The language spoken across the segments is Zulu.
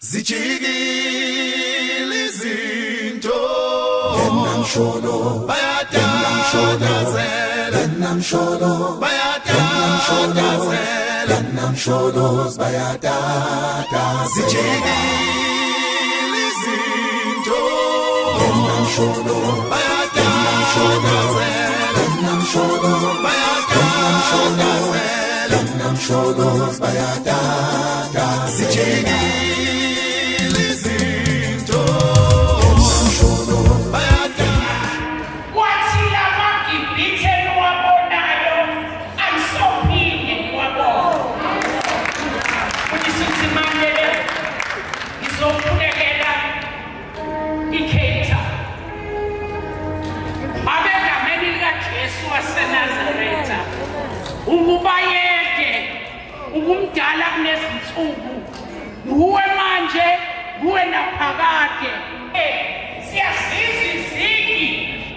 Zijikile izinto Enamsholo bayatatazela Enamsholo bayatatazela Enamsholos bayatata Zijikile izinto Enamsholo bayatatazela Enamsholo bayatatazela Enamsholos bayatata Zijikile izinto Enamsholo Wathi amagibhithe niwabonayo angisophinde niwabone. Ngisithi manje ngizophulekela iCape Town. Abegameni likaJesu waseNazaretha ukubayeke ukumdala kunezinsuku nguwe manje nguwe naphakade. Siyasiza izigi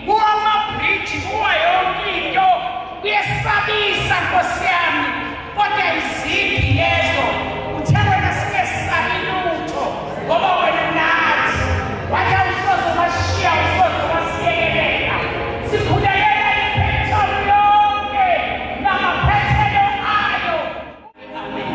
kuwamabhriji kuwa yonke into kuyesabisa Nkosi yami kodwa izigi lezo uthe wena singesabi lutho ngoba wena nathi wathi awusoze washiya awusoze wasiyekelela sikhulekela iPhethro yonke namaphethelo ayo. Amen.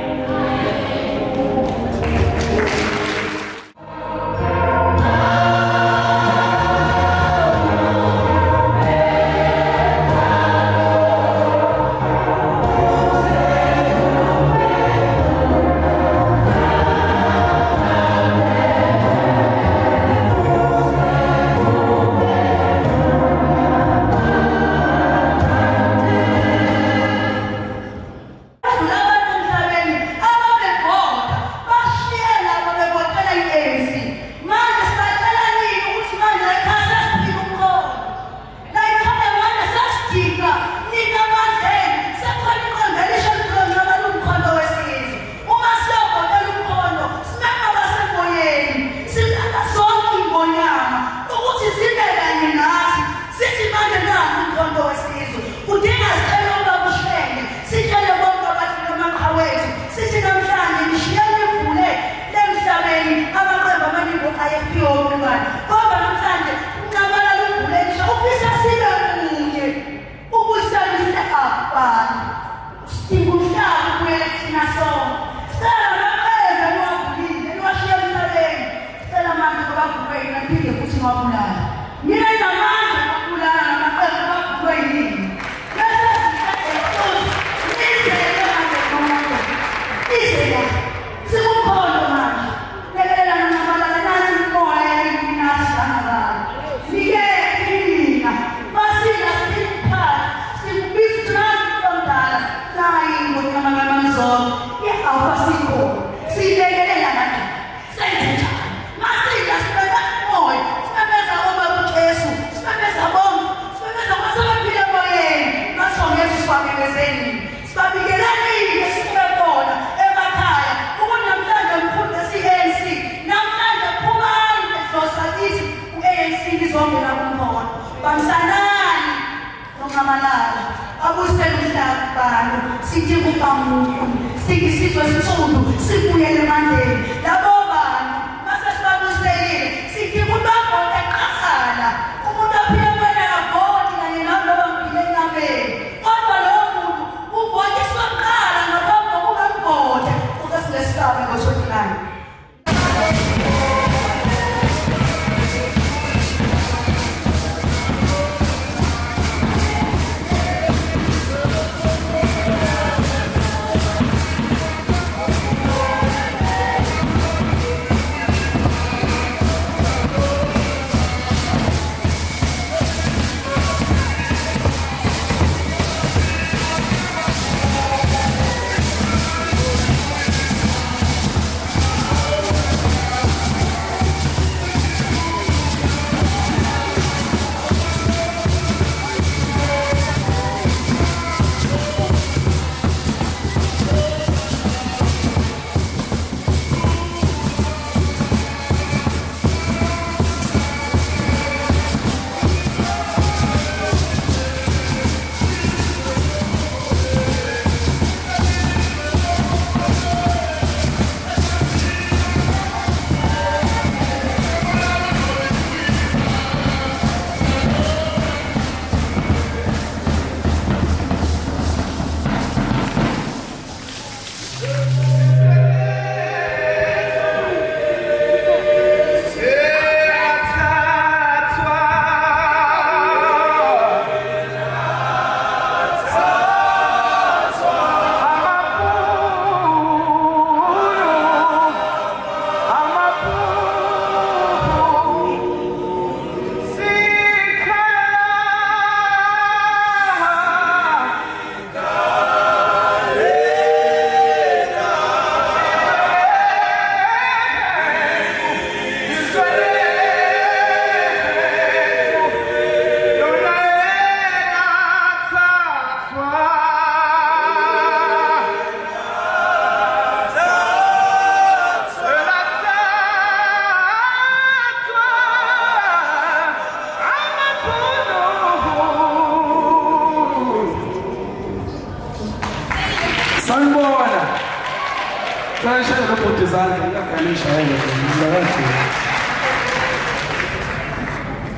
ngishayele ngiyakwazi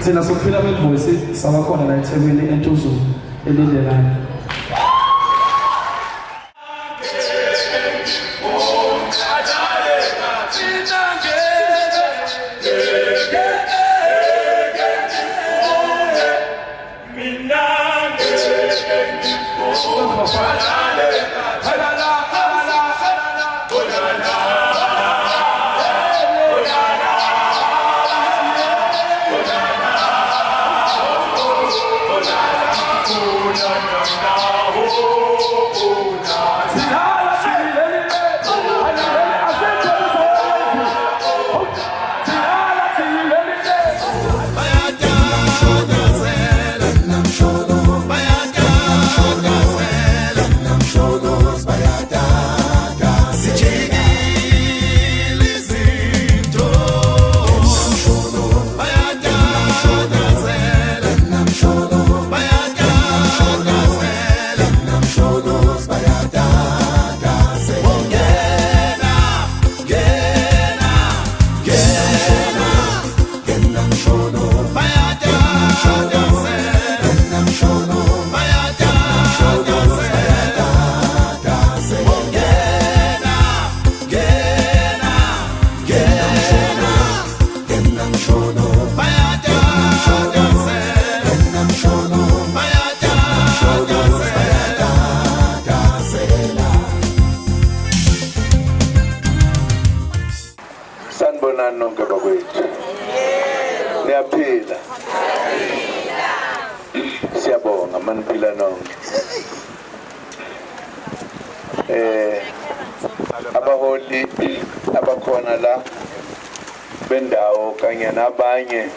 thina sokuphila kwevoice sabakhona la eThekwini eNtuzulu elindelana Sanibonani nonke bakwethu. Niyaphila. Siyabonga maniphila nonke. Abaholi abakhona la bendawo kanye nabanye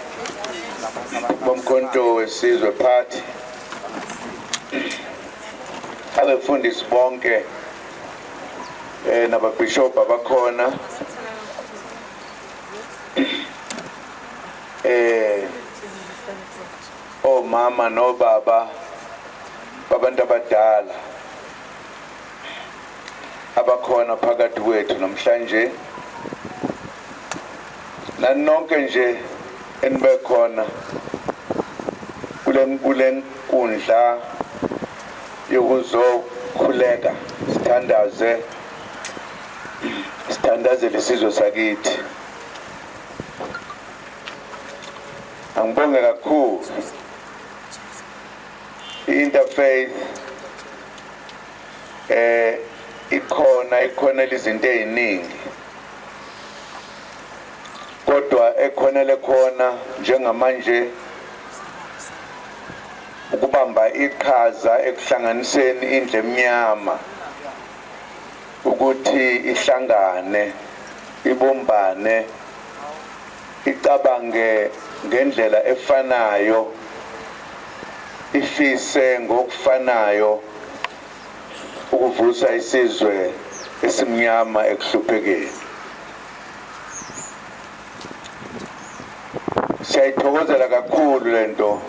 bomkhonto wesizwe party. Abefundisi bonke nababishop abakhona. Mama no baba babantu abadala abakhona phakathi kwethu namhlanje nanonke nje enibe khona kule nkundla yokuzokhuleka sithandazele isizwe sakithi. Angibonge kakhulu interfaith ikhona izinto eziningi kodwa ekhonele khona njengamanje ukubamba iqhaza ekuhlanganiseni indle emnyama ukuthi ihlangane ibumbane icabange ngendlela efanayo ifise ngokufanayo ukuvusa isizwe esimnyama ekuhluphekeni. Siyayithokozela kakhulu lento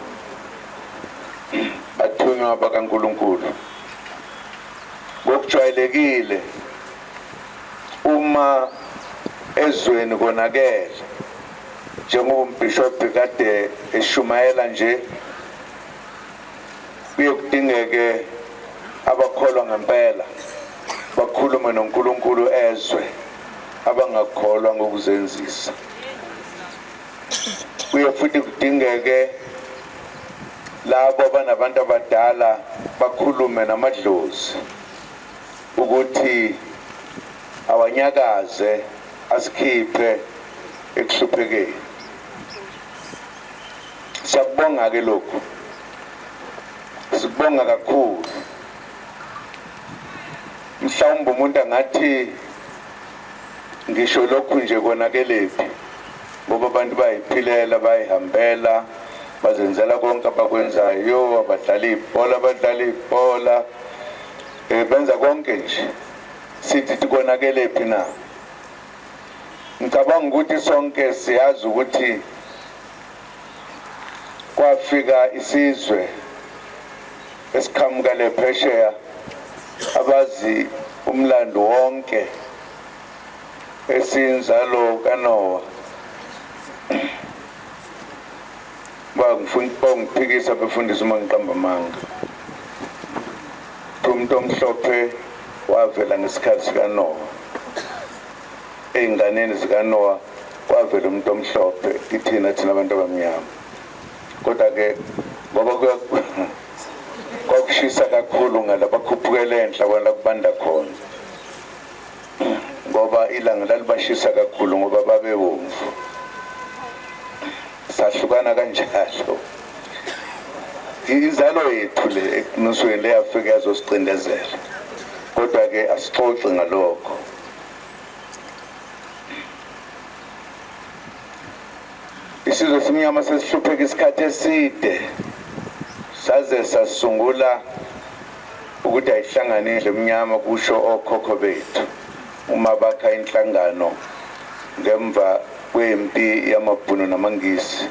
bathunywa bakaNkulunkulu. Ngokujwayelekile uma ezweni konakele njengoba umbishop kade eshumayela nje kuyokudingeke abakholwa ngempela bakhulume noNkulunkulu ezwe abangakholwa ngokuzenzisa. Kuye futhi kudingeke labo abanabantu abadala bakhulume namadlozi ukuthi awanyakaze asikhiphe ekuhluphekeni. Siyabonga ke lokhu. Sibonga kakhulu. Mhlawumbe umuntu angathi ngisho lokhu nje konakelephi ngoba abantu bayiphilela bayihambela bazenzela konke abakwenzayo abadlala ibhola benza konke nje sithi tikonakelephi na. Ngicabanga ukuthi sonke siyazi ukuthi kwafika isizwe esiqhamuka lephesheya abazi umlando wonke esinzalo kaNoah bangiphikisa befundisa uma ngiqamba amanga. Umuntu omhlophe wavela ngesikhathi sikaNoah, ey'nganeni zikaNoah kwavela umuntu omhlophe, thina abantu abamnyama. Kodwa-ke ngoba kwakushisa kakhulu ngala bakhuphukele enhla kwala kubanda khona, ngoba ilanga lalibashisa kakhulu ngoba babebomvu. Sahlukana kanjalo. Inzalo yethu le eqinisweni leyafika yazosicindezela, kodwa-ke asixoxe ngalokho. Isizwe simnyama sesihlupheka isikhathi eside, saze sasungula ukuthi ayihlanganile emnyama kusho okhokho bethu uma bakha inhlangano ngemva kwempi yamabhunu namangisi,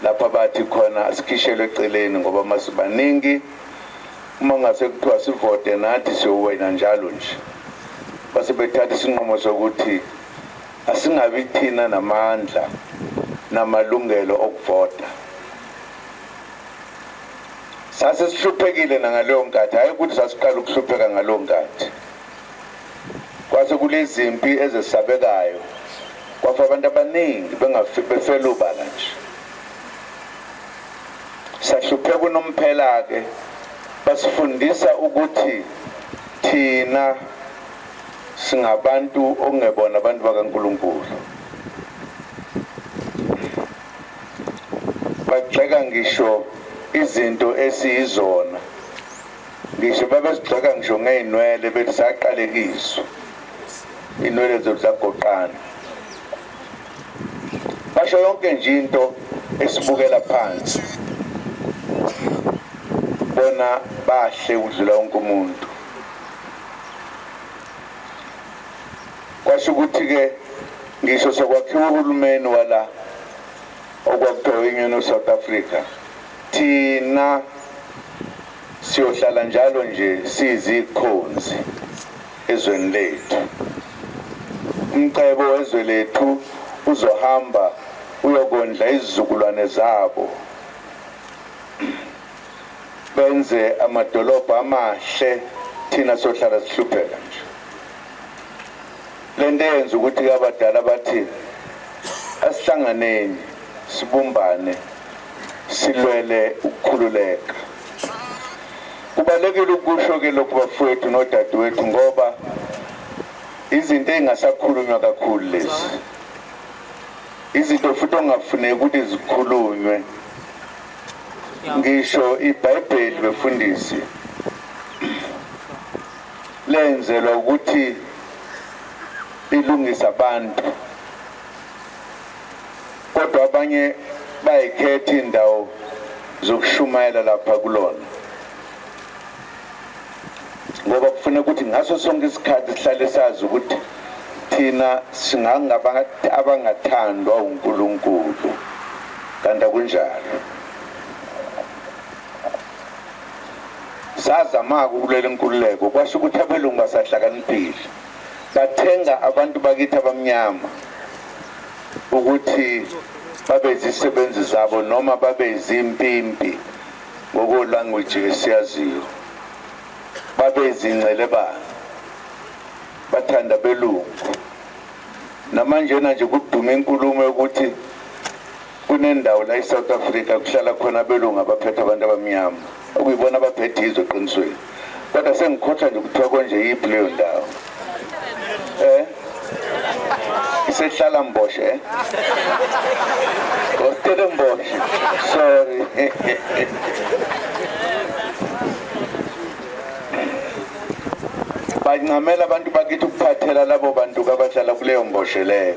lapha bathi khona asikhishelwe eceleni ngoba masibaningi, uma ngase kuthiwa sivote nathi siyowina njalo nje. Base bethatha isinqumo sokuthi asingabi thina namandla namalungelo okuvota. Sase sihluphekile nangaleyo nkathi, hayi ukuthi sasiqala ukuhlupheka ngaleyo nkathi. Kwase kulezi impi ezesabekayo, kwafa abantu abaningi befela ubala nje. Sahlupheka unomphela-ke, basifundisa ukuthi thina singabantu ongebona abantu bakaNkulunkulu. Bagxeka ngisho izinto esiyizona, ngisho babesigxeka ngisho ngey'nwele bethi saqalekiswa, inwele zethu zagoqana. Basho yonke nje into esibukela phansi, bona bahle ukudlula wonke umuntu. Kwasho ukuthi-ke ngisho sekwakhiwa uhulumeni wala okwakuthiwa Union of South Africa, thina siyohlala njalo nje siyizikhonzi ezweni lethu. Umcebo wezwe lethu uzohamba uyokondla izizukulwane zabo, benze amadolobha amahle, thina sohlala sihlupheka nje. Lento yenza ukuthi abadala bathi asihlanganeni, sibumbane, silwele ukukhululeka. Kubalekile ukusho-ke lokhu bafowethu nodadewethu, ngoba izinto ey'ngasakhulunywa kakhulu lezi, izinto futhi ongafuneki ukuthi zikhulunywe. Ngisho iBhayibheli befundisi lenzelwa ukuthi ilungisa abantu, kodwa abanye bayikhetha indawo zokushumayela lapha kulona, ngoba kufanele ukuthi ngaso sonke isikhathi sihlale sazi ukuthi thina singangabantu abangathandwa uNkulunkulu, kanti akunjalo. Sazama ukulela inkululeko, kwasho ukuthi abelungu basahlakaniphile, bathenga abantu bakithi abamnyama ukuthi babe izisebenzi zabo noma babe izimpimpi ngokwelanguage esiyaziyo, babe izincelebane, bathanda belungu. Namanjena nje kudume inkulumo yokuthi kunendawo la eSouth Africa kuhlala khona belungu abaphethe abantu abamnyama, okuyibona abaphethe izwe eqinisweni. Kodwa sengikhohlwa nje kuthiwa konje yiphi leyo ndawo. Isehlala Mboshe, Stellenbosch, sorry. Bancamela abantu bakithi ukuphathela labo bantu abahlala kuleyo Mboshe leyo.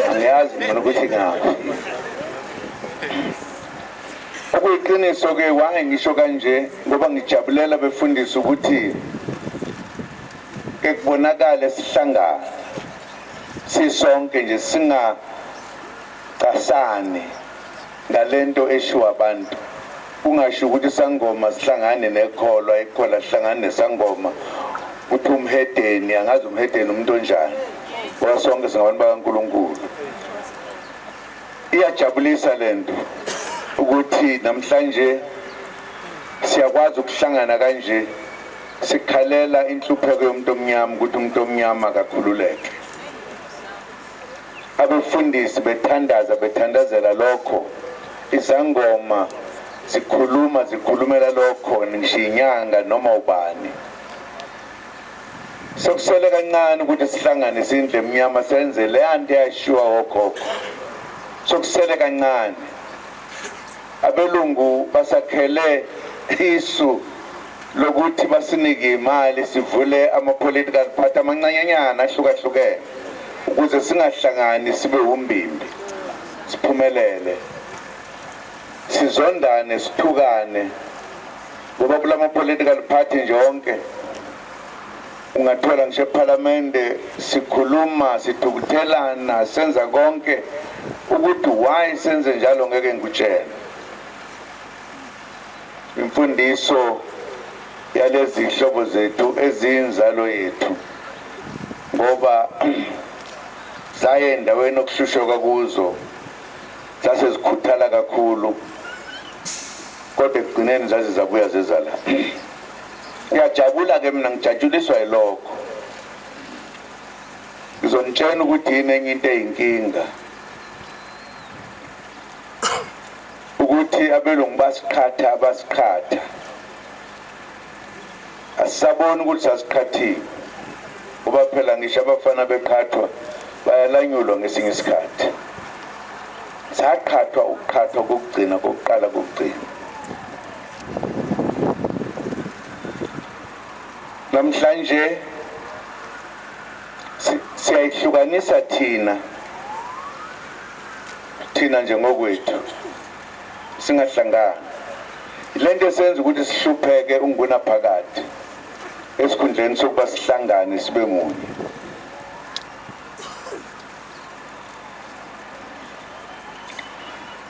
Angiyazi mina ukuthi ngaphi. Okuyiqiniso-ke waye ngisho kanje ngoba ngijabulela befundisa ukuthi ke kubonakala sihlangana sisonke nje, singacasani ngalento eshiwa abantu. Kungasho ukuthi Sangoma sihlangane nekholwa, ikholwa sihlangane neSangoma, uthi umhedeni angazi umhedeni umuntu onjani wasonke singabantu bakaNkulunkulu iyajabulisa lento ukuthi namhlanje siyakwazi ukuhlangana kanje sikhalela inhlupheko yomuntu omnyama ukuthi umuntu omnyama akakhululeke abefundisi bethandazela lokho izangoma zikhulumela lokho ngishinyanga noma ubani sokusele kancane ukuthi sihlangane sindle emnyama senze le anti yashiwa okhokho sokusele kancane abelungu basakhele isu lokuthi basinike imali sivule ama-political party amancanyanyana ahlukahlukene ukuze singahlangani sibe umbimbi siphumelele sizondane sithukane ngoba kula ma-political party nje onke ungathola ngisho eParliamente sikhuluma sithukuthelana senza konke ukuthi why senze njalo ngeke ngikutshela imfundiso yalezi hlobo zethu ezinzalo yethu ngoba zaye endaweni okushushoka kuzo zase zikhuthala kakhulu kodwa ekugcineni zaze zabuya zezala ngiyajabula ke mina ngijatshuliswa yilokho ngizonitshela ukuthi yini enye into eyinkinga ukuthi abelungu basikhatha asisaboni ukuthi sasikhathile ngoba phela ngisho abafana bekhathwa bayalanyulwa ngesinye isikhathi sakhathwa ukukhathwa kokugcina kokuqala kokugcina namhlanje siyayihlukanisa thina njengokwethu singahlangani lento esenza ukuthi sihlupheke unguna phakathi esikhundleni sokuba sihlangane sibe munye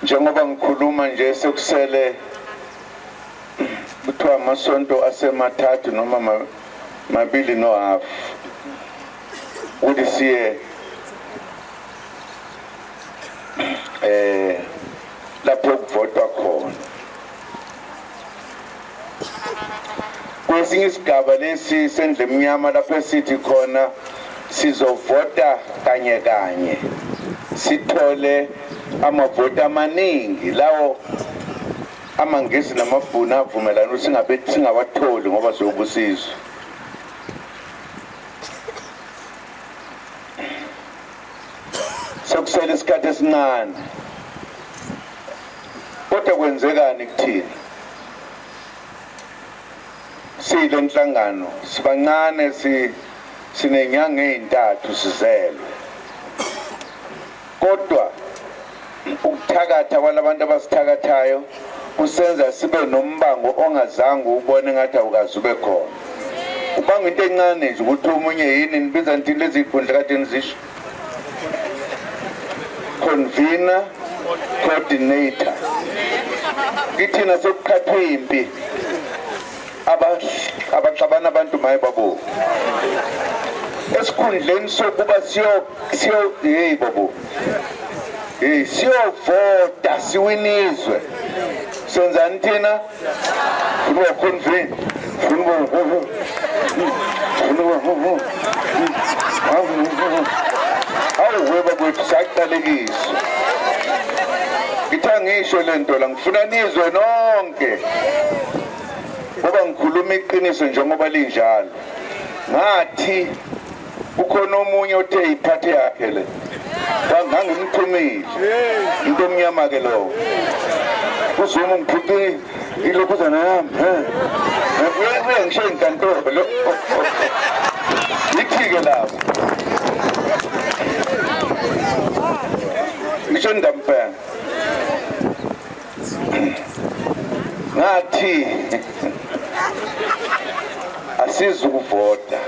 njengoba ngikhuluma nje sekusele kuthiwa amasonto asemathathu noma mabili nohafu ukuthi siye lapho kuvotwa khona kwesinye isigaba lesi sendle emnyama lapho esithi khona sizovota kanye sithole amavoti amaningi lawo amangisi namabhunu avumelana singawatholi ngoba siyobusizwa sokusele isikhathi esincane kodwa kwenzekani kuthina sile nhlangano sibancane sinenyanga ezintathu sizelwe kodwa ukuthakatha kwalabantu abasithakathayo kusenza sibe nombango ongazange ubone ngathi awukazi ube khona ubanga into encane nje ukuthi omunye yini nibiza nti lezi ikhundla kade nizisho convener coordinator kithina sokukhathwe impi abaxabana abantu maye babo esikhundleni sokuba hey babo siyovota siwinizwe senzani thina funa convene awuweba kwethu saqalekiswa ngisho lento la ngifuna nizwe nonke ngoba ngikhuluma iqiniso njengoba linjalo ngathi ukhona omunye othe iphathe yakhe le ngangimthumile into omnyama ke lo uzuma ngiphuthi ilokhuzana yami kuye ngisho inkantolo yithike lapho ngisho ndamphela ngathi asizukuvota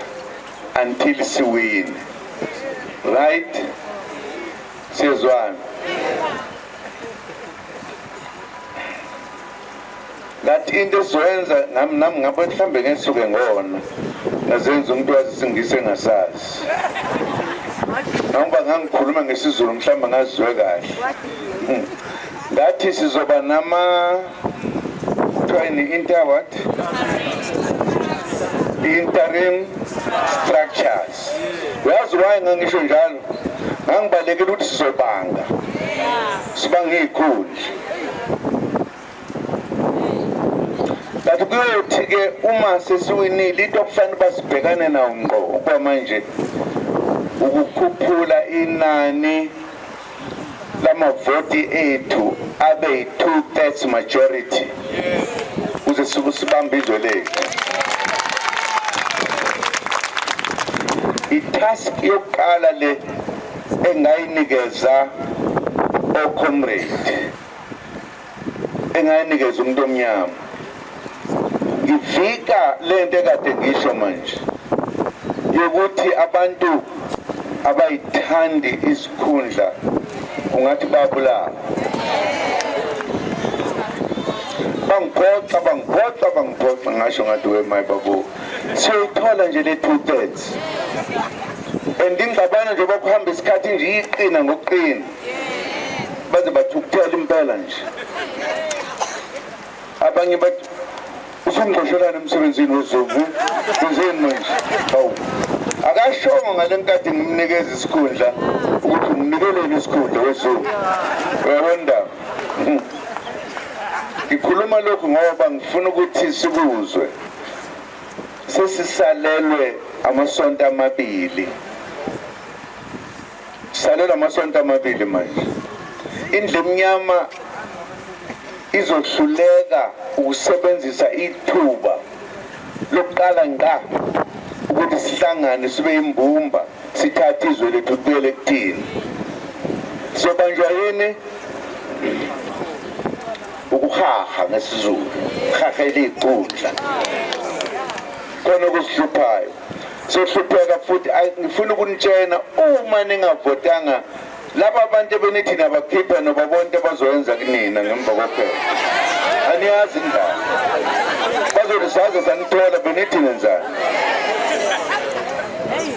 until siwine, right? Sizwana that into siwenza nami ngabe mhlambe ngesuke ngona ngazenza umuntu wazisingise ngasazi noma ngangikhuluma ngesizulu mhlamba ngazizwe kahle ngathi sizoba nama interim structures. Uyazi why ngangisho njalo? Ngangibalekela ukuthi sizobanga. Sibanga ikhundla. Kanti kuyothi ke uma sesiwinile into okufanele basibhekane nawo ngqo ukuba manje ukukhuphula inani lamavoti ethu abe 2/3 majority. Uze sibambe izwe lethu. Itask yokuqala le engayinikeza ocomrade engayinikeza umuntu omnyama ngivika lento ekade ngisho manje yokuthi abantu abayithandi isikhundla ungathi babulawa bangiphoxa ngasho ngathi wemayi babo siyithola nje le 2/3 andingabana nje bakuhamba isikhathi nje iqina ngokuqina baze bathukuthela impela nje abanye bathi usungqoshelana emsebenzini wezobu kuzeni manje hawu akashongo ngalenkathi ngimnikeza isikhundla ukuthi nginikelele isikhundla wezobu uyabona ngikhuluma lokhu ngoba ngifuna ukuthi sikuzwe sesisalelwe amasonto amabili salelwe amasonto amabili manje indle emnyama izohluleka ukusebenzisa ithuba lokuqala ngqa ukuthi sihlangane sibe imbumba sithathe izwe lethu kubuyele kuthini sobanjwa yini ukuhaha ngesizulu hahela iqundla khona kusihluphayo sohlupheka futhi ngifuna ukunitshena uma ningavotanga laba abantu benithi nabakhipha nobabonke bazoyenza kunina ngemva kophela aniyazi indaba bazolisaza sanithola benithi nenzani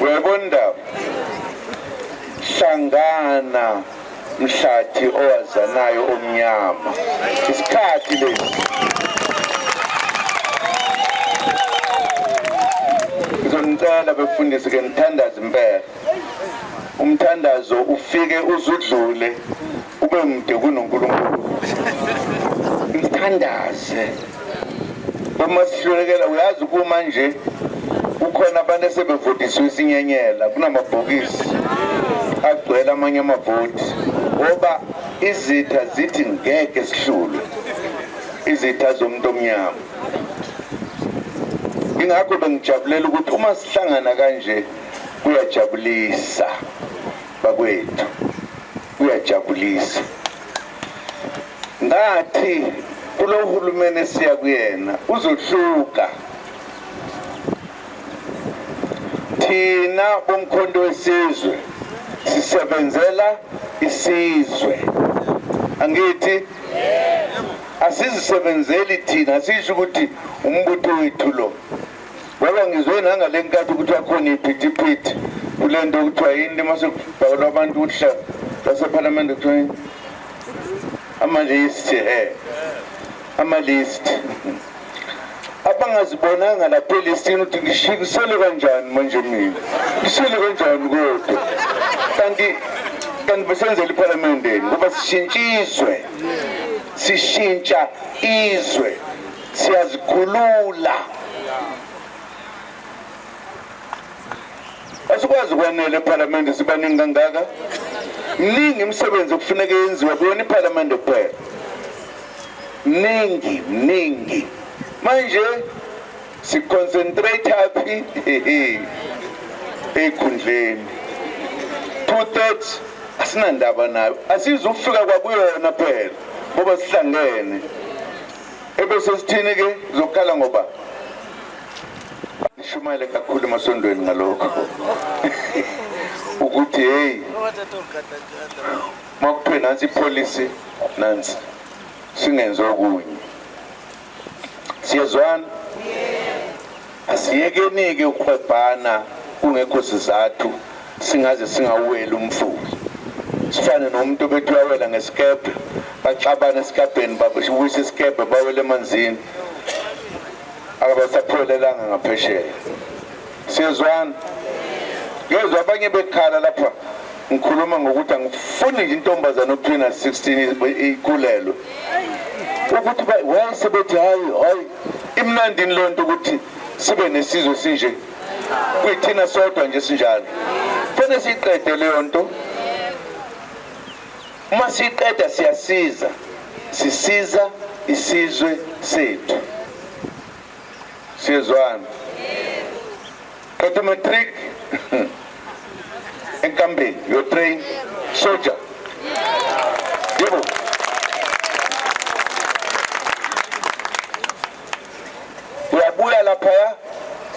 uyabona indaba hlangana mhlathi owazanayo omnyama isikhathi lesi ngizonitshela befundisi ke nithandaze impela umthandazo ufike uzudlule ube mde kunoNkulunkulu ngithandaze uma sihlulekela uyazi kuma nje ukhona abantu esebevotisiwe isinyenyela kunamabhokisi agcwele amanye amavoti ngoba izitha zithi ngeke sihlule izitha zomuntu omnyama ingakho bengijabulela ukuthi uma sihlangana kanje kuyajabulisa bakwethu kuyajabulisa ngathi kulo hulumeni siya kuyena uzohluka thina bomkhondo wesizwe sisebenzela isizwe angithi asizisebenzeli thina asisho ukuthi umbutho wethu lo ngoba ngizwe nangale nkathi ukuthi akhona iphithiphithi kulento kuthiwa yini masebhakela abantu ukuhla laseparliament kuthiwa amalist amalist abangazibonanga lapha elistini ukuthi ngishikisele kanjani manje mina ngisele kanjani kodwa kanti besenzela iparlamenteni ngoba sishintsha izwe siyazikhulula asikwazi ukwanele eparlamente sibaningi kangaka mningi imisebenzi okufuneka yenziwe kuyona iparlamente kuphela mningi manje siconcentrate happy ekhundleni 2/3 asinandaba nayo asizufika kwakuyona phela ngoba sihlangene ebese sithini ke zokhala ngoba shumayele kakhulu emasondweni ngalokho ukuthi hey makuphe nansi ipolicy nansi singenze okunye siyezwana asiyekenike ukhwebhana kungekho sizathu singaze singaweli umfula. Sifane nomuntu obethu uyawela ngesikebhe baxabana esikabheni babuyisa isikebhe bawele emanzini akabasapholelanga ngaphesheya. Siyezwana? Ngezwe abanye bekhala lapha ngikhuluma ngokuthi angifuni nje intombazana ophina 16 ikhulelwe ukuthi wayesebethi hayi imnandini lonto ukuthi sibe nesizwe sinje kuyithina sodwa nje sinjalo. Kufanele siqede leyo nto. Uma siqeda siyasiza, sisiza isizwe sethu. Siyezwana? Qeda matric enkambeni you train soldier. Yebo. Uyabuya lapha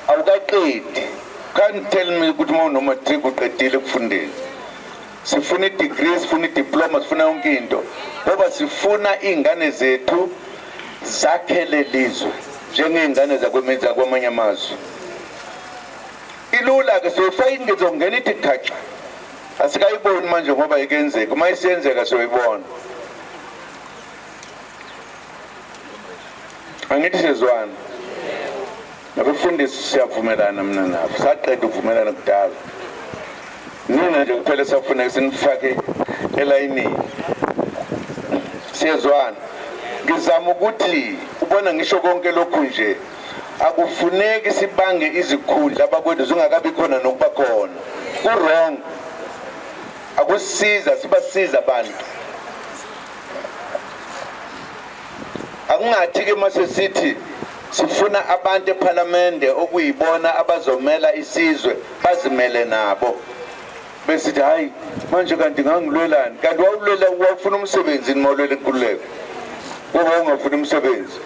awukaqedi. Can't tell me ukuthi uma unomatric uqedile ukufundela. Sifuna degree, sifuna diploma, sifuna yonke into. Ngoba sifuna ingane zethu zakhele lizwe njengezingane zakwemenza kwamanye amazwe. Ilula ke soyifayini ngizongena ithi khacha. Asikayiboni manje ngoba ikenzeka. Uma isenzeka soyibona. Angithi sezwana. Nabafundisi siyavumelana mina nabo. Saqeda ukuvumelana kudala. Nina nje kuphela safuna sinifake elayinini. Siyezwana. Ngizama ukuthi ubona ngisho konke lokhu nje akufuneki sibange izikhundla abakwethu zingakabi khona nokuba khona. Ku wrong. Akusiza sibasiza abantu. Akungathi ke mase sithi sifuna abantu eParliament okuyibona abazomela isizwe bazimele nabo. Besithi hayi manje kanti ngangilwelani kanti wawulela wafuna umsebenzi nimolwele inkululeko. Ngoba ungafuna umsebenzi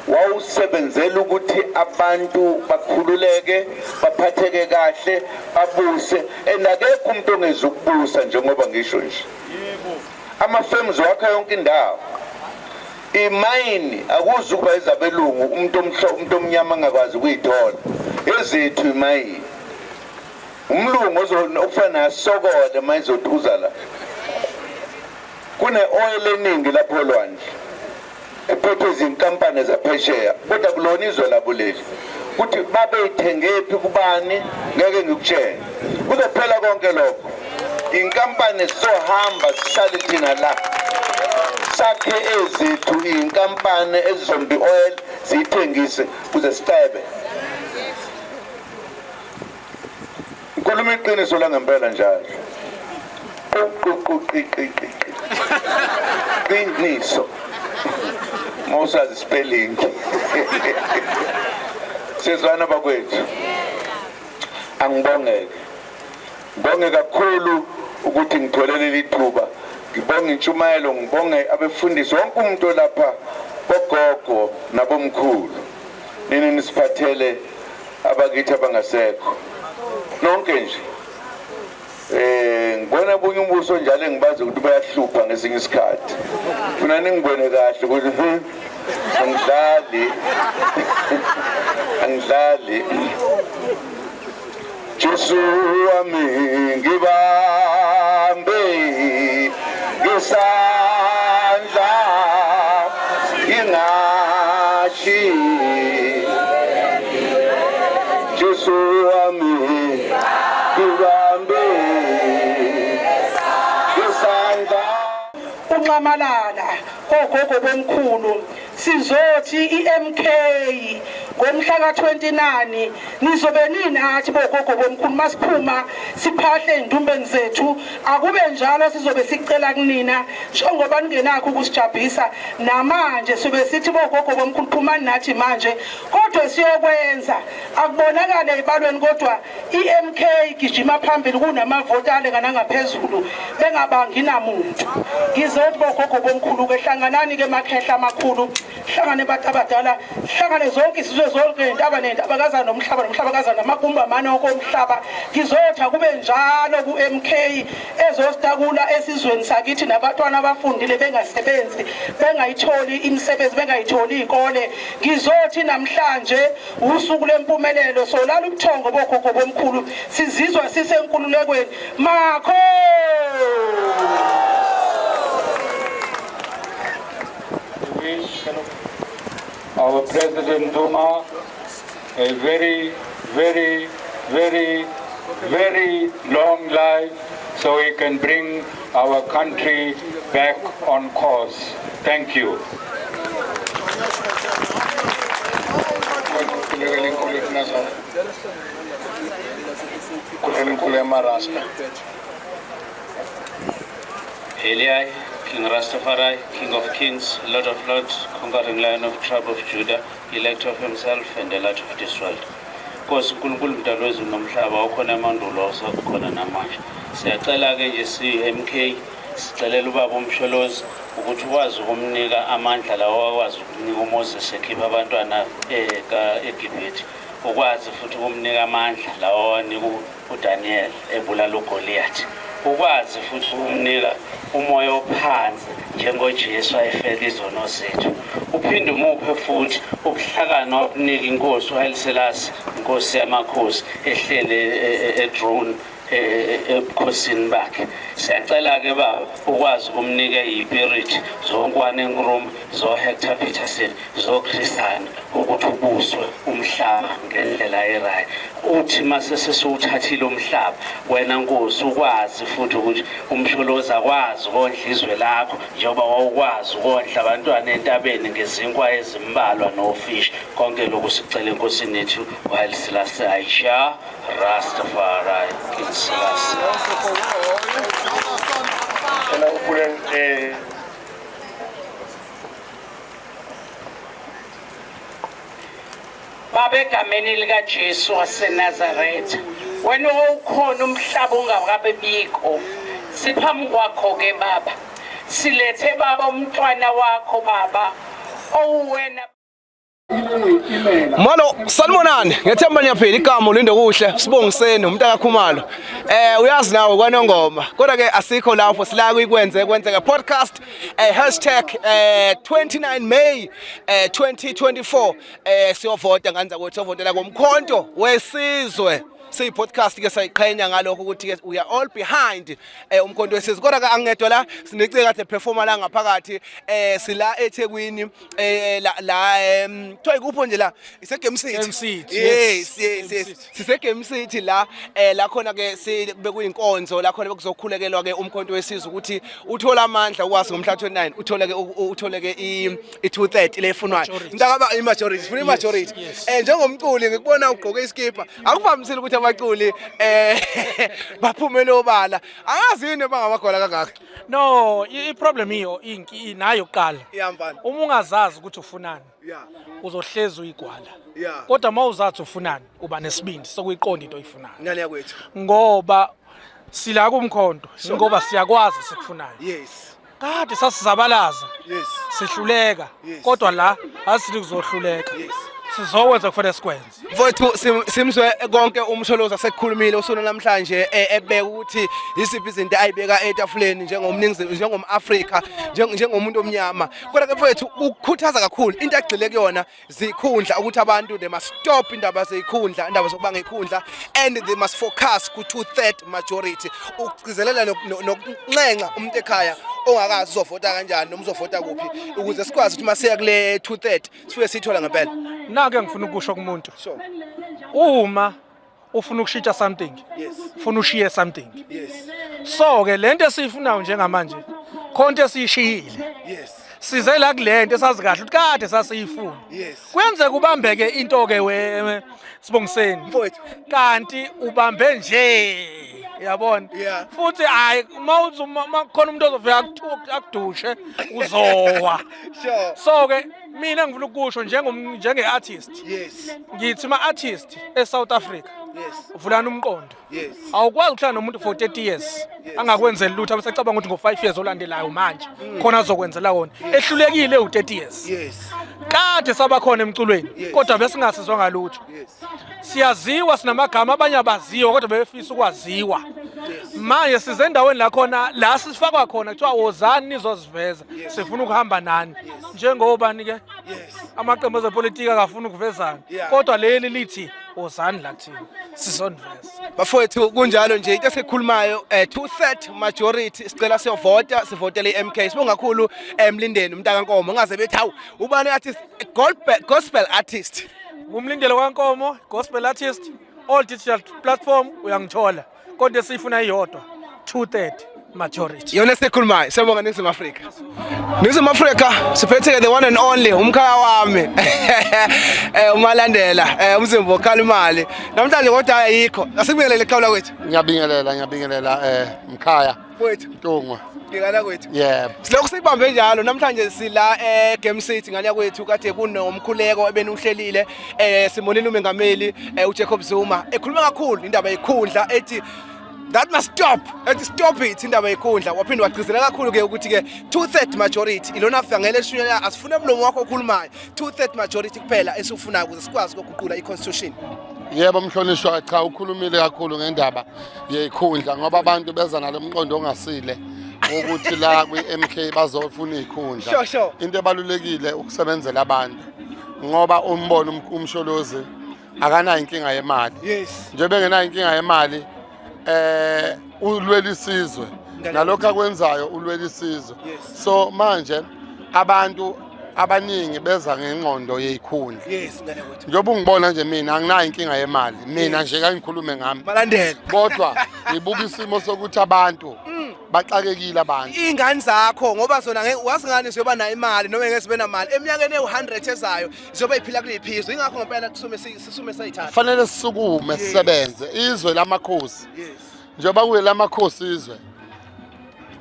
wawusebenzela ukuthi abantu bakhululeke baphatheke kahle babuse enakekho umuntu ongezukubusa njengoba ngisho nje. Ama-firms wakha yonke indawo. Imayini akuzukuba izabelungu umuntu omnyama angakwazi ukuyithola. Ezethu imayini. Umlungu ofana nasokole mayizothuza la. Kune oil eningi lapho olwandle. Ephethwe izinkampani zaphesheya kodwa kulona izwe labo leli. Kuthi babe ithengephi kubani ngeke ngikutshela. Kuzophela konke lokho. Inkampani sohamba sisale thina la. Sakhe ezethu inkampani ezizombi oil zithengise kuze sicebe. Ukhuluma iqiniso la ngempela njalo. Qiniso. Mawusazi spelling. Sizwana bakwethu. Angibongeke. Ngibonge kakhulu ukuthi ngitholele lithuba. Ngibonge intshumayelo, ngibonge abefundisi wonke umuntu lapha bogogo nabomkhulu. Nini nisiphathele abakithi abangasekho. Nonke nje. Ngibona bunye umbuso njalo engibazi ukuthi bayahlupha ngesinye isikhathi. Funa ningibone kahle ukuthi angidlali. Jesu wami ngibambe ngesandla ingashi. Jesu wami ngibambe ngesandla. Unqamalala ogogo bomkhulu sizothi iMK ngomhla ka-29 nizobe ninathi bogogo bomkhulu masiphuma siphahle indumbeni zethu akube njalo sizobe sicela kunina njengoba ningenakho ukusijabhisa namanje sobe sithi bogogo bomkhulu phumani nathi manje kodwa siyokwenza akubonakala ebalweni kodwa iMK igijima phambili kunamavoti alengana ngaphezulu bengabangi namuntu ngizothi bogogo bomkhulu ke hlanganani ke makhehla amakhulu hlangane abantu abadala hlangane zonke isizwe zonke nendaba nendabakaza nomhlaba nomhlabakaza namagumba mane okomhlaba ngizotha kube njalo ku-MK ezositakula esizweni sakithi nabatwana abafundile bengasebenzi bengayitholi imisebenzi bengayitholi ikole ngizothi namhlanje usuku lempumelelo so lala ubuthongo bogogo bomkhulu sizizwa sisenkululekweni makho our President Zuma a very, very, very, very long life so he can bring our country back on course. Thank you. Eli, King Rastafari, King of Kings, Lord of Lords, conquering Lion of Tribe of Judah, elect of himself and the light of this world. Because uNkulunkulu mdalo wezulu nomhlaba ukhona emandulo usakhona namanje. Siyacela ke nje si-MK sicelela ubaba uMsholozi ukuthi ukwazi ukumnika amandla lawo akwazi ukunika uMoses ekhipha abantwana eGibhithe. Ukwazi futhi ukumnika amandla lawo anika uDaniel ebulala uGoliath. Ukwazi futhi ukumnika umoya ophansi njengoJesu ayefela izono zethu. Uphinde umuphe futhi ubuhlakani obunika inkosi uHaile Selassie inkosi yamakhosi ehlele edrone ebukhosini bakhe. Siyacela ke baba ukwazi ukumnika ispirit zonkwane Nkrumah zoHector Peterson zoChrisana ukuthi ubuswe umhlaba ngendlela erayi. Uthi mase sesiwuthathile umhlaba wena Nkosi ukwazi futhi ukuthi uMsholozi akwazi ukondla izwe lakho njengoba wawukwazi ukondla abantwana entabeni ngezinkwa ezimbalwa nofish. Konke lokhu sicela enkosini yethu uHaile Selassie Aisha Rastafari King Selassie. Baba egameni likaJesu waseNazaretha wena ukhona umhlaba ungakabe bikho siphambi kwakho ke baba silethe baba umntwana wakho baba owena Molo sanibonani ngethemba niyaphila igama ulinde kuhle sibongiseni umntaka Khumalo uyazi nawe kwanongoma kodwa ke asikho lapho sila kuyikwenze kwenzeka podcast #29 May 2024 siyovota nganza kwethu ovotela komkhonto wesizwe siyi podcast ke sayiqhenya ngalokho ukuthi ke we are all behind umkhonto wesizwe kodwa ke angedwa la sinicike kade performer la ngaphakathi sila eThekwini la thoyi kupho nje la ise Game City yes sise Game City la la khona ke sibe kuyinkonzo la khona bekuzokhulekelwa ke umkhonto wesizwe ukuthi uthola amandla ukwazi ngomhla 29 uthole ke i230 lefunwayo ngicabanga imajority funa imajority njengomculi ngikubona ugqoke iskipa akuvamisile ukuthi abaculi baphumele obala angazi yini bangamagola kangaka. No, i-problem iyo inayo kuqala. Iyambani. Uma ungazazi ukuthi ufunani. Yeah. Uzohleza uyigwala. Yeah. Kodwa mawuzathi ufunani uba nesibindi sokuyiqonda into oyifunayo. Ngale yakwethu. Ngoba sila kumkhonto ngoba siyakwazi sikufunayo. Yes. Kade sasizabalaza. Yes. Sihluleka. Kodwa la asili kuzohluleka. Yes. Sizokwenza kufanele sikwenze. Mfowethu simzwe konke uMsholozi asekukhulumile usona namhlanje ebeka ukuthi isiphi izinto ayibeka etafuleni njengomningizimu njengomAfrika njengomuntu omnyama kodwa ke mfowethu ukukhuthaza kakhulu into agxile kuyona zikhundla ukuthi abantu they must stop indaba zezikhundla indaba zokubanga ikhundla and they must focus ku 2/3 majority ukugcizelela nokuncenga umuntu ekhaya ongakazi uzovota kanjani noma uzovota kuphi ukuze sikwazi ukuthi masiya kule 2/3 sifike sithola ngempela. Nake ngifuna ukusho kumuntu. Uma ufuna ukushintsha something. Yes. Ufuna ushiye something. Yes. So ke lento esiyifunayo njengamanje khonto esishiyile. Yes. Size la kulento esazi kahle ukuthi kade sasiyifuna. Yes. Kwenze kubambeke into ke we Sibongiseni. Mfowethu. Kanti ubambe nje. Yabona? Yeah. Futhi hayi mawukhona umuntu ozofika akudushe uzowa. Sure. So ke mina ngifuna ukusho njenge-artist Yes. ngithi ma-artist eSouth Africa Yes. vulana umqondo Yes. awukwazi ukuhlala nomuntu for 30 years angakwenzeli lutho abesecabanga ukuthi ngo5 years olandelayo manje khona azokwenzela wona ehlulekile u30 years Yes. kade sabakhona emculweni kodwa besingasizwa ngalutho siyaziwa sinamagama abanye abaziwa kodwa befisa ukwaziwa manje size endaweni la khona la sifakwa khona kuthiwa wozani nizoziveza sifuna ukuhamba nani njengobani ke amaqembu ezepolitika akafuna ukuvezana kodwa leli lithi wozani la kuthina sizoniveza Bafowethu kunjalo nje into esikhulumayo 2/3 majority sicela siyovota sivotele iMK sibonga kakhulu Mlindeni umntakankomo ngaze bethi hawu ubani artist gospel artist umlindelo kaNkomo gospel artist all digital platform uyangithola kodwa sifuna iyodwa 2/3 majority yona esikhulumayo siyabonga Ningizimu Afrika Ningizimu Afrika siphethe the one and only umkhaya wami umalandela umzimbo Khalimali namhlanje kodwa ayikho asibingelele ekhawula kwethu ngiyabingelela mkhaya kwethu Ntungwa ngikala kwethu yebo silokhu sibambe njalo namhlanje sila Game City ngaliya kwethu kade kunomkhuleko ebenuhlelile simonile umengameli uJacob Zuma ekhuluma kakhulu indaba yekhundla ethi that must stop stop it indaba yekhundla waphinde wagcizela kakhulu ke ukuthi ke 2/3 majority ilona afangele eshunyana asifune umlomo wakho okhulumayo 2/3 majority kuphela esifunayo ukuze sikwazi ukuguqula iconstitution yebo mhlonishwa cha ukhulumile kakhulu ngendaba yekhundla ngoba abantu beza nalomqondo ongasile ukuthi la kwi-MK bazofuna ikhundla into ebalulekile ukusebenzela abantu ngoba umbono umsholozi akanayo inkinga yemali njengoba engenayo inkinga yemali ulwela isizwe nalokho akwenzayo ulwela isizwe so manje abantu abaningi beza ngengqondo yeyikhundla njengoba ungibona nje mina anginayo inkinga yemali mina nje kangikhulume ngami balandela kodwa ngibuka isimo sokuthi abantu baxakekile abantu ingane zakho ngoba zona wazi ngani siyoba nayo imali noma ngeke sibe namali eminyakeni ewu100 ezayo siyoba iphila kuliphizo ingakho ngempela sisume sayithatha fanele sisukume sisebenze izwe lamakhosi njengoba kuye lamakhosi izwe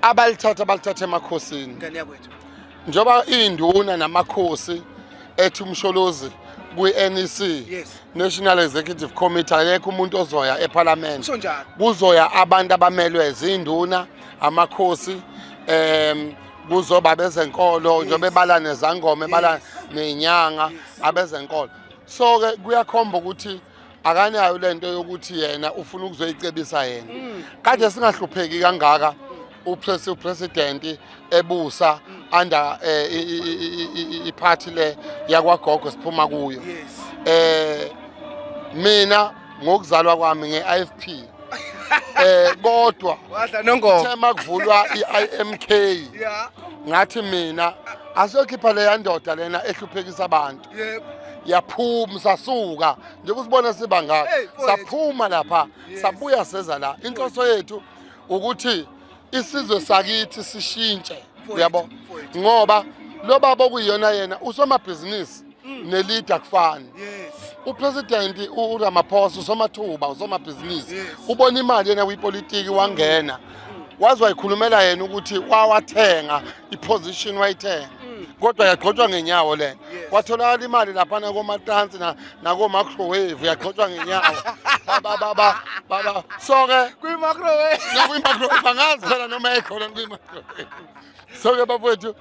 abalithatha emakhosini ngani yakwethu njengoba induna namakhosi ethi umsholozi kwi-NEC National Executive Committee ayekho umuntu ozoya eParliament kuzoya abantu abamelwe izinduna amakhosi kuzoba bezenkolo njengoba ebala nezangoma ebala nezinyanga abezenkolo so ke kuyakhomba ukuthi akanayo lento yokuthi yena ufuna ukuzoyicebisa yena kade singahlupheki kangaka upresident ebusa under iparty le yakwaGogo siphuma kuyo mina ngokuzalwa kwami ngeIFP kodwa wadla nongoma thema kuvulwa iIMK ngathi mina asokhipha le yandoda lena ehluphekisa abantu yaphuma sasuka nje kusibona siba ngaka saphuma lapha sabuya seza la inhloso yethu ukuthi isizwe sakithi sishintshe uyabo ngoba lo baba okuyiyona yena usomabhizinisi neleader kufani upresident uRamaphosa usomathuba usomabhizinisi ubona imali yena kwipolitiki wangena wazi wayikhulumela yena ukuthi wawathenga iposition wayithenga kodwa yagxotshwa ngenyawo lena watholakala imali lapha nakomatansi nako-microwave yagxotshwa ngenyawo baba so ke kwi-microwave angazi phela noma ekhona kwi-microwave so ke bafowethu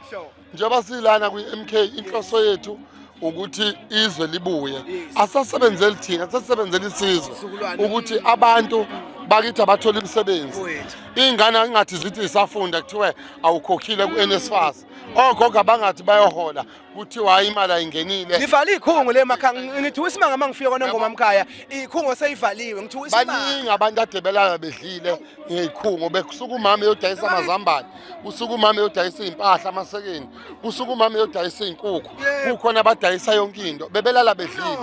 njengoba silana kwi-MK inhloso yethu ukuthi izwe libuye asasebenzeli thina asasebenzeli isizwe ukuthi abantu bakithi abathola imisebenzi ingane ingathi zithi isafunda kuthiwe awukhokhile ku-NSFAS ogogo abangathi bayohola kuthiwa hayi imali ayingenile livala ikhungu le makhaya ngithi usimanga mangifika kwaNongoma eMkhaya ikhungu seyivaliwe ngithi usimanga baningi abantu adebelala bedlile ngeyikhungu bekusuka umama eyodayisa amazambane kusuka umama eyodayisa impahla amasekeni kusuka umama eyodayisa izinkukhu kukhona abadayisa yonke into bebelala bedlile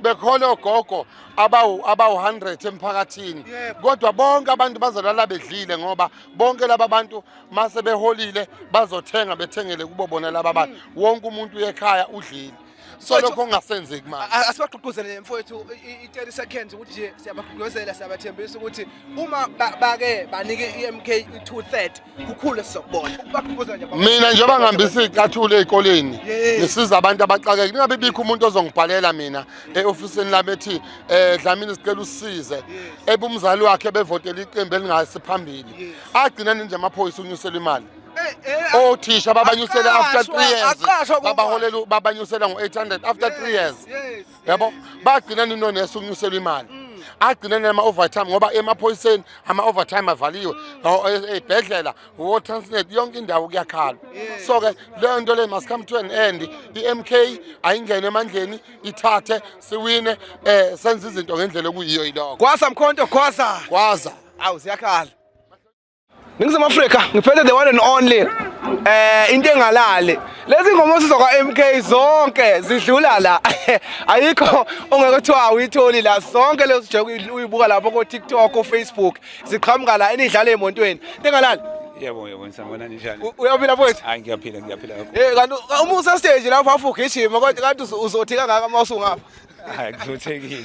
bekhona ogogo abawu100 emphakathini kodwa bonke abantu bazalala bedlile ngoba bonke laba abantu mase beholile bazothenga bethengele kubo bona laba abantu wonke umuntu ekhaya udlile so lokho kungasenzeki manje. Asibagqugquzele mfowethu i-30 seconds ukuthi nje siyabagqugquzela siyabathembisa ukuthi uma bake banike i-MK i-230 kukhulu sizokubona. Ukubagqugquzela nje. Mina njengoba ngihambisa icathulo ezikoleni ngisiza abantu abaxakeke ningabe bikho umuntu ozongibhalela mina e-ofisini lami ethi Dlamini sicela usisize ebumzali wakhe bevotela iqembu elingasiphambili agcina nje amaphoyisa unyusela imali othisha babanyusela after 3 years babaholela babanyusela ngo800 after 3 years yabo bagcina ninonesi unyusela imali agcina nama overtime ngoba emaphoyiseni ama overtime avaliwe ebhedlela wo transnet yonke indawo kuyakhala so ke leyo nto le must come to an end iMK ayingene emandleni ithathe siwine senze izinto ngendlela okuyiyo yiloko Gwasa Mkhonto gwaza awu siyakhala Ningizimu Afrika ngiphethe the one and only into engalali lezi ngoma sizokwa MK zonke zidlula la ayikho ongekuthiwa uyitholi la zonke lezo sijeke uyibuka lapho ko TikTok ko Facebook ziqhamuka la enidlala emontweni engalali Yebo ngisabona njani Uyaphila mfowethu Hayi ngiyaphila kanti umusa stage lapho afugijima kodwa kanti uzothi kangaka mawusungapha Hayi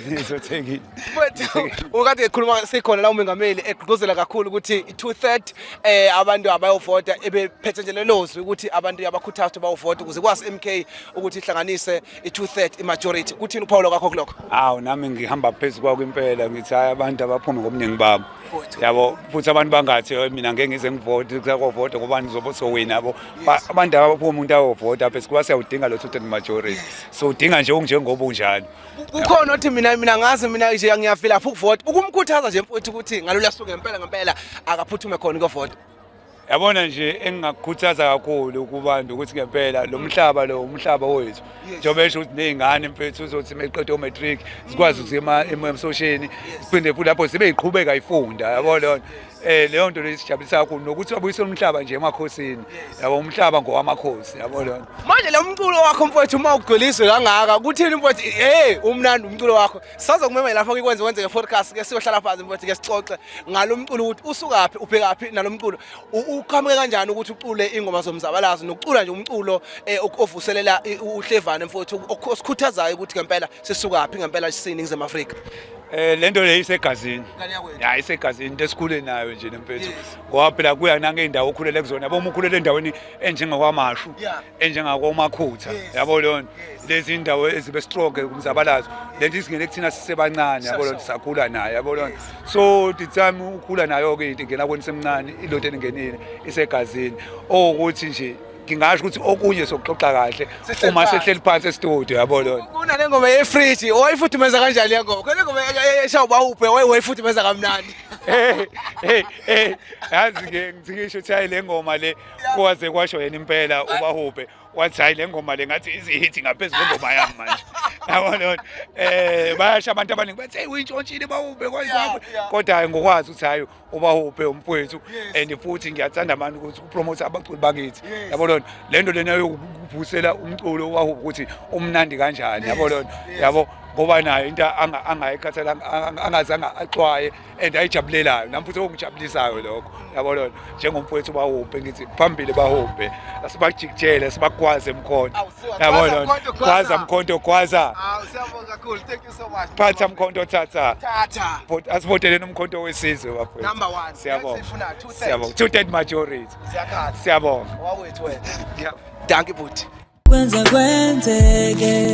ngizothekile mfowethu ukade ekhuluma sikhona la umengameli egqugquzela kakhulu ukuthi i-230 abantu abayovota ebephethe nje lelozwi ukuthi abantu abakhuthazwa bayovota ukuze kwasi MK ukuthi ihlanganise i-230 imajority kuthini uPaulo kakho kulokho Hawu nami ngihamba phezulu kwakho impela ngithi hayi abantu abaphuma ngomningi babo yabo futhi abantu bangathi mina ngeke ngize ngivote kusakuvota ngoba nizobe sowina yabo abantu abaphuma umuntu ayovota phezulu kuba siyawudinga lo 230 majority so udinga nje njengoba unjani Kukhona uthi mina ngazi mina nje ngiyafila ukuvota ukumkhuthaza nje mfowethu ukuthi ngalolu suku ngempela akaphuthume khona ukuvota Yabona nje engingakukhuthaza kakhulu kubantu ukuthi ngempela lo mhlaba umhlaba wethu njengoba esho ukuthi nezingane mfethu uzothi meqedwe matric sikwazi ukuzima emsosheni siphinde futhi lapho sibe iqhubeka ifunda yabona leyo nto lesijabulisa kakhulu nokuthi wabuyisela umhlaba nje emakhosini yabo umhlaba ngowamakhosi yabona manje lo mculo wakho mfowethu uma ugcwelizwe kangaka kuthini mfowethu umnandi umculo wakho saza kumema lapho kwenze nge-podcast ke siyohlala phansi mfowethu ke sixoxe ngalo mculo ukuthi usukaphi ubhekaphi nalo mculo uqhamuke kanjani ukuthi ucule ingoma zomzabalazo nokucula nje umculo ovuselela uhlevane mfowethu osikhuthazayo ukuthi ngempela sisukaphi ngempela siningizimu Afrika lento le isegazini ya isegazini into esikhule nayo nje nempethu ngoba phela kuya nangeindawo okhulele kuzona yabo umukhulele endaweni enjengakwaMashu enjengakwaMakhutha yabo lona lezi indawo ezibe strong kumzabalazo lento isingene kuthina sisebancane yabo lona sakhula nayo yabo lona so dithami ukhula nayo ke into ingena kweni semncane ilothe engenile isegazini ukuthi nje ngingasho ukuthi okunye sokuxoxa kahle uma sehleli phansi e-studio yabo lona kunale ngoma ye-fridge oyifuthumeza kanjani le ngoma khona ngoma eshawuba uphe oyifuthumeza kamnandi yazi ke ngithisho ukuthi hayi le ngoma le kwaze kwasho yena impela ubahuphe wathi hayi le ngoma le ngathi izihithi ngaphezulu kwengoma yami manje yabona bayasha abantu abaningi bathi hey uyintshontshile bawuphe kwayibaphe kodwa hayi ngokwazi ukuthi hayi ubahuphe umfowethu and futhi ngiyathanda manje ukuthi upromote abaculi bakithi yabona lento lena yokuvusela umculo wahuphe ukuthi umnandi kanjani yabona yabo ngoba nayo into angayikhathala angazange axwaye and ayijabulelayo nami futhi ongijabulisayo lokho yabona njengomfowethu bawuphe ngithi phambili bahuphe asibajikijele sibakwazi emkhonto yabona kwaza Mkhonto kwaza siyabonga kakhulu thank you so much phatha Mkhonto thatha asivoteleni umkhonto wesizwe bafowethu number 1 siyabonga 230 majority siyabonga wawethu wena danke buti kwenzeke